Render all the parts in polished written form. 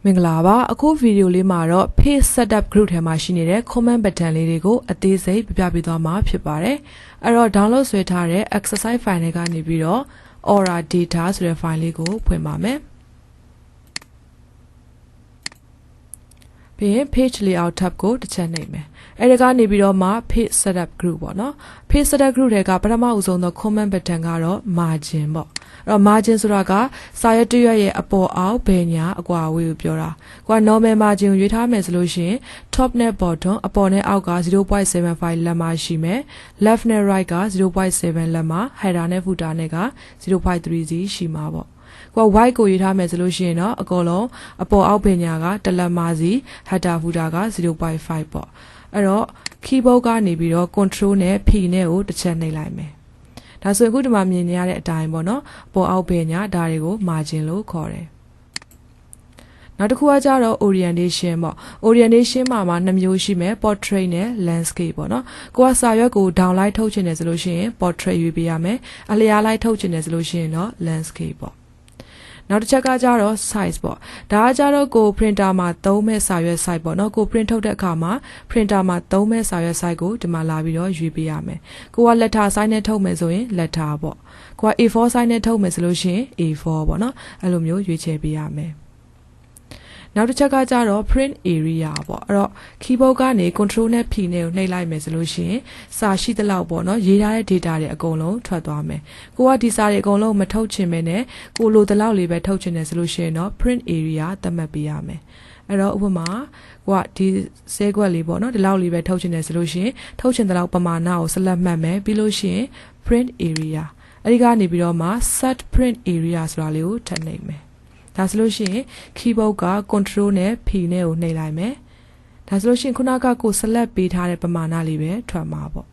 မင်္ဂလာပါအခုဗီဒီယိုလေးမှာတော့ page setup group ထဲမှာရှိနေတဲ့ comment button လေးတွေကိုအသေးစိတ်ပြပြပေးသွားမှာဖြစ်ပါတယ်အဲ့တော့ download ဆွဲထားတဲ့ exercise file တွေကနေပြီးတော့ aura data ဆိုတဲ့ file လေးကိုဖွင့်ပါမယ်ပြီးရင် page layout tab ကိုတစ်ချက်နှိပ်မယ်အဲ့ဒါကနေပြီးတော့မှ page setup group ပေါ့နော် page setup group တွေကပထမအဆုံးသော comment button ကတော့ margin ပေါ့အဲ့တော့ margin ဆိုတာကစာရွက်တစ်ရွက်ရဲ့အပေါ်အောက်ဘယ်ညာအကွာအဝေးကိုပြောတာကွာ normal margin ကိုရွေးထားမယ်ဆိုလို့ရှိရင် top နဲ့ bottom အပေါ်နဲ့အောက်က 0.75 လက်မရှိမယ် left နဲ့ right က 0.7 လက်မှာ header နဲ့ footer နဲ့က 0.30 ရှိမှာပေါ့ကွာ white ကိုရွေးထားမယ်ဆိုလို့ရှိရင်တော့အကုန်လုံးအပေါ်အောက်ဘယ်ညာကတလက်မစီ header footer က 0.5 ပေါ့အဲ့တော့ keyboard ကနေပြီးတော့ control နဲ့ P နဲ့ကိုတစ်ချက်နှိပ်လိုက်မယ်ဒါဆိုအခုဒီမှာမြင်နေရတဲ့အတိုင်းပေါ့နော်ပေါ်အောက်ဘယ်ညာဒါတွေကို margin လို့ခေါ်တယ်နောက်တစ်ခုကကြတော့ orientation ပေါ့ orientation မှာ2မျိုးရှိမယ် portrait နဲ့ landscape ပေါ့နော်ကိုကစာရွက်ကို down လိုက်ထုတ်ချင်တယ်ဆိုလို့ရှိရင် portrait ရွေးပေးရမယ်အလျားလိုက်ထုတ်ချင်တယ်ဆိုလို့ရှိရင်တော့ landscape ပေါ့နောက်တစ်ချက်ကကြတော့ size ပေါ့ဒါကကြတော့ကို printer မှာသုံးမဲ့စာရွက် size ပေါ့နော်ကို print ထုတ်တဲ့အခါမှာ printer မှာသုံးမဲ့စာရွက် size ကိုဒီမှာလာပြီးတော့ရွေးပေးရမယ်ကိုက letter size နဲ့ထုတ်မယ်ဆိုရင် letter ပေါ့ကိုက A4 size နဲ့ထုတ်မယ်ဆိုလို့ရှိရင် A4 ပေါ့နော်အဲ့လိုမျိုးရွေးချယ်ပေးရမယ်နောက်တစ်ချက်ကကြတော့ print area ပေါ့အဲ့တော့ keyboard ကနေ control နဲ့ P နဲ့ကိုနှိပ်လိုက်မယ်ဆိုလို့ရှိရင်စာရှိသလောက်ပေါ့နော်ရေးထားတဲ့ data တွေအကုန်လုံးထွက်သွားမယ်ကိုကဒီစာတွေအကုန်လုံးမထုတ်ချင်ပဲနဲ့ကိုလိုသလောက်လေးပဲထုတ်ချင်တယ်ဆိုလို့ရှိရင်တော့ print area သတ်မှတ်ပေးရမယ်အဲ့တော့ဥပမာကိုကဒီစဲခွက်လေးပေါ့နော်ဒီလောက်လေးပဲထုတ်ချင်တယ်ဆိုလို့ရှိရင်ထုတ်ချင်တဲ့လောက်ပမာဏကိုဆက်လက်မှတ်မယ်ပြီးလို့ရှိရင် print area အဲ့ဒီကနေပြီးတော့မှ set print area ဆိုတာလေးကိုထပ်နှိပ်မယ်ဒါဆိုလို့ရှိရင် keyboard က control နဲ့ P နဲ့ကိုနှိပ်လိုက်မယ်ဒါဆိုလို့ရှိရင်ခုနကကို select ပေးထားတဲ့ပမာဏလေးပဲထွက်မှာပေါ့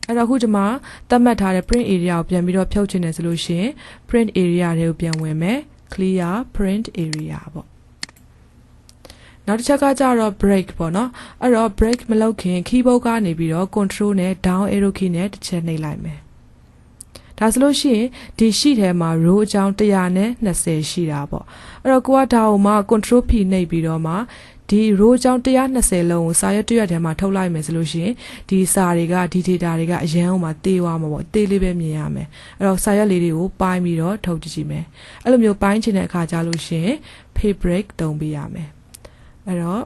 အဲ့တော့အခုဒီမှာသတ်မှတ်ထားတဲ့ print area ကိုပြန်ပြီးတော့ဖြုတ်ချင်တယ်ဆိုလို့ရှိရင် print area တွေကိုပြန်ဝင်မယ် clear print area ပေါ့နောက်တစ်ချက်ကကြတော့ break ပေါ့နော်အဲ့တော့ break မလုပ်ခင် keyboard ကနေပြီးတော့ control နဲ့ down arrow key နဲ့တစ်ချက်နှိပ်လိုက်မယ်ဒါဆိုလို့ရှိရင်ဒီ sheet ထဲမှာ row အကြောင်း120ရှိတာပေါ့အဲ့တော့ကိုကဒါကိုမှ control P နှိပ်ပြီးတော့မှဒီ row အကြောင်း120လုံးကိုစာရွက်တစ်ရွက်ထဲမှာထုတ်လိုက်မယ်ဆိုလို့ရှိရင်ဒီစာတွေကဒီ data တွေကအရန်အောင်မှာတေးသွားမှာပေါ့တေးလေးပဲမြင်ရမယ်အဲ့တော့စာရွက်လေးတွေကိုပိုင်းပြီးတော့ထုတ်ကြည့်မယ်အဲ့လိုမျိုးပိုင်းချင်တဲ့အခါကျလို့ရှိရင် page break တုံးပေးရမယ်အဲ့တော့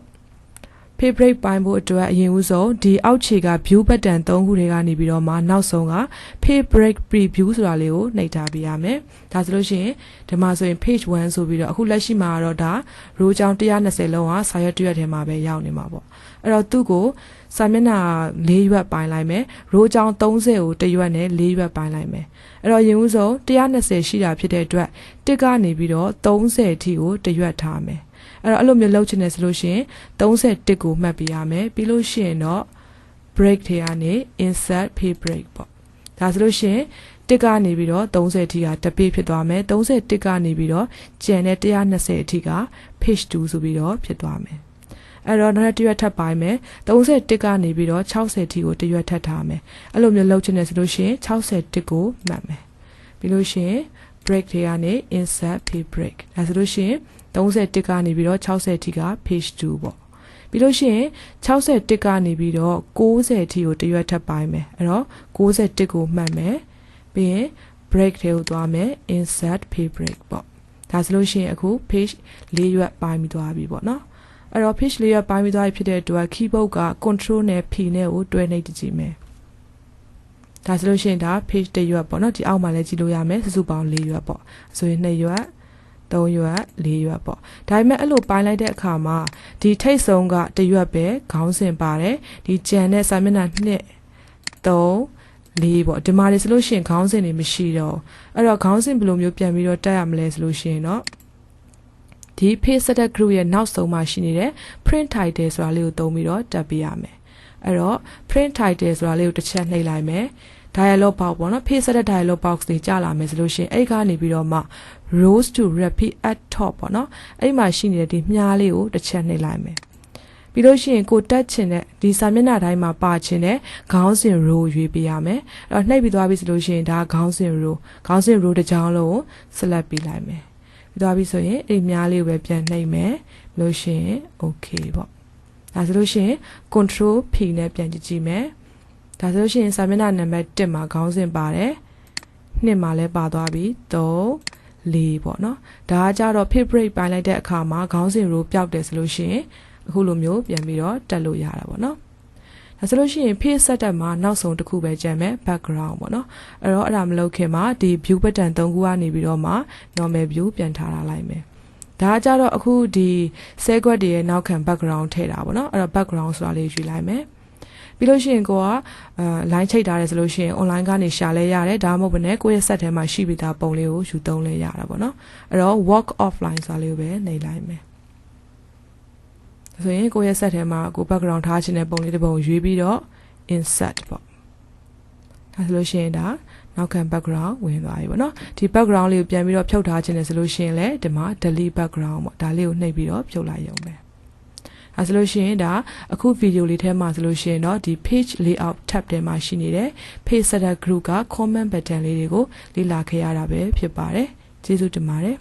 page break ပိုင်းဖို့အတွက်အရင်ဦးဆုံးဒီအောက်ခြေက view button 3ခုတွေကနေပြီးတော့မှနောက်ဆုံးက page break preview ဆိုတာလေးကိုနှိပ်ထားပေးရမယ်ဒါဆိုလို့ရှိရင်ဒီမှာဆိုရင် page 1ဆိုပြီးတော့အခုလက်ရှိမှာတော့ဒါ row ကြောင်း120လုံးကစာရွက်တစ်ရွက်ထဲမှာပဲရောက်နေမှာပေါ့အဲ့တော့သူ့ကိုစာမျက်နှာ4ရွက်ပိုင်းလိုက်မယ် row ကြောင်း30ကိုတစ်ရွက်နဲ့4ရွက်ပိုင်းလိုက်မယ်အဲ့တော့ရင်ဦးဆုံး120ရှိတာဖြစ်တဲ့အတွက်တစ်ကနေပြီးတော့30အထိကိုတစ်ရွက်ထားမယ်အဲ့တော့အဲ့လိုမျိုးလုပ်ချင်တယ်ဆိုလို့ရှိရင်31ကိုမှတ်ပေးရမယ်ပြီးလို့ရှိရင်တော့ break ထဲကနေ insert page break ပေါ့ဒါဆိုလို့ရှိရင်တစ်ကနေပြီးတော့30အထိကတစ် page ဖြစ်သွားမယ်31ကနေပြီးတော့ကျန်တဲ့120အထိက page 2ဆိုပြီးတော့ဖြစ်သွားမယ်အဲ့တော့နောက်တစ်ရွက်ထပ်ပိုင်းမယ်31ကနေပြီးတော့60အထိကိုတစ်ရွက်ထပ်ထားမယ်အဲ့လိုမျိုးလုပ်ချင်တယ်ဆိုလို့ရှိရင်61ကိုမှတ်မယ်ပြီးလို့ရှိရင် break ထဲကနေ insert page break ဒါဆိုလို့ရှိရင်31ကနေပြီးတော့60အထိက page 2ပေါ့ပြီးလို့ရှိရင်61ကနေပြီးတော့60အထိကိုတစ်ရွက်ထပ်ပိုင်းမယ်အဲ့တော့61ကိုမှတ်မယ်ပြီးရင် break ထဲကိုသွားမယ် insert page break ပေါ့ဒါဆိုလို့ရှိရင်အခု page 4ရွက်ပိုင်းပြီးသွားပြီပေါ့နော်အဲ့တော့ page 4ရွက်ပိုင်းပြီးသွားပြီဖြစ်တဲ့အတွက် keyboard က control နဲ့ P နဲ့ကိုတွဲနှိပ်ကြည့်မယ်ဒါဆိုလို့ရှိရင်ဒါ page 1ရွက်ပေါ့နော်ဒီအောက်မှာလည်းကြည့်လို့ရမယ်စုစုပေါင်း4ရွက်ပေါ့ဆိုရင်2ရွက်3ရွက်4ရွက်ပေါ့ဒါပေမဲ့အဲ့လိုပိုင်းလိုက်တဲ့အခါမှာဒီထိတ်ဆုံးက1ရွက်ပဲခေါင်းစဉ်ပါတယ်ဒီကြံတဲ့စာမျက်နှာ2 3 4ပေါ့ဒီမှာလေဆိုလို့ရှိရင်ခေါင်းစဉ်တွေမရှိတော့အဲ့တော့ခေါင်းစဉ်ဘယ်လိုမျိုးပြန်ပြီးတော့တက်ရမလဲဆိုလို့ရှိရင်တော့ဒီ page setup group ရဲ့နောက်ဆုံးမှာရှိနေတဲ့ print title ဆိုတာလေးကိုသုံးပြီးတော့တက်ပေးရမယ်အဲ့တော့ print title ဆိုတာလေးကိုတစ်ချက်နှိပ်လိုက်မယ်dialog box ပေါ့နော် page setup dialog box တွေကြာလာမယ်ဆိုလို့ရှိရင်အဲ့ကနေပြီးတော့မှ rows to repeat at top ပေါ့နော်အဲ့မှာရှိနေတဲ့ဒီမြားလေးကိုတစ်ချက်နှိပ်လိုက်မယ်ပြီးလို့ရှိရင်ကိုတက်ချင်တဲ့ဒီစာမျက်နှာတိုင်းမှာပါချင်တဲ့ခေါင်းစဉ် row ရွေးပေးရမယ်အဲ့တော့နှိပ်ပြီးသွားပြီဆိုလို့ရှိရင်ဒါခေါင်းစဉ် row တစ်ကြောင်းလုံးကို select ပေးလိုက်မယ် သွားပြီဆိုရင်အဲ့မြားလေးကိုပဲပြန်နှိပ်မယ်လို့ရှိရင် okay ပေါ့ဒါဆိုလို့ရှိရင် control P နဲ့ပြန်ကြည့်မယ်ဒါဆိုလို့ရှိရင်စာမျက်နှာနံပါတ်1မှာခေါင်းစဉ်ပါတယ်2မှာလည်းပါသွားပြီ3 4ပေါ့နော်ဒါကကြတော့ page break ပိုင်းလိုက်တဲ့အခါမှာခေါင်းစဉ် row ပျောက်တယ်ဆိုလို့ရှိရင်အခုလိုမျိုးပြန်ပြီးတော့တက်လို့ရတာပေါ့နော်ဒါဆိုလို့ရှိရင် page setup မှာနောက်ဆုံးတစ်ခုပဲကျန်မယ် background ပေါ့နော်အဲ့တော့အဲ့ဒါမလုပ်ခင်မှာဒီ view button 3ခုကနေပြီးတော့မှ normal view ပြန်ထားလာလိုက်မယ်ဒါကကြတော့အခုဒီဆဲခွက်တွေရဲ့နောက်ခံ background ထည့်တာပေါ့နော်အဲ့တော့ background ဆိုတာလေးယူလိုက်မယ်ပြီးလို့ရှိရင်ကိုကline ချိတ်ထားတယ်ဆိုလို့ရှိရင် online ကနေရှာလဲရတယ်ဒါမှမဟုတ်ဘဲနဲ့ကိုယ့်ရဲ့ set ထဲမှာရှိပြီးသားပုံလေးကိုယူသုံးလဲရတာပေါ့နော်အဲ့တော့ walk offline ဆိုတာလေးကိုပဲနှိပ်လိုက်မယ်ဆိုရင်ကိုယ့်ရဲ့ set ထဲမှာကို background ထားခြင်းတဲ့ပုံလေးတစ်ပုံရွေးပြီးတော့ insert ပေါ့ဒါဆိုလို့ရှိရင်ဒါနောက်ခံ background ဝင်သွားပြီပေါ့နော်ဒီ background လေးကိုပြန်ပြီးတော့ဖြုတ်ထားခြင်းနဲ့ဆိုလို့ရှိရင်လည်းဒီမှာ delete background ပေါ့ဒါလေးကိုနှိပ်ပြီးတော့ဖြုတ်လိုက်ရုံပဲအဲဆိုလို့ရှိရင်ဒါအခု video လေးထဲမှာဆိုလို့ရှိရင်တော့ဒီ page layout tab ထဲမှာရှိနေတဲ့ page setup group က comment button လေးတွေကိုလေ့လာခဲ့ရတာပဲဖြစ်ပါတယ်ကျေးဇူးတင်ပါတယ်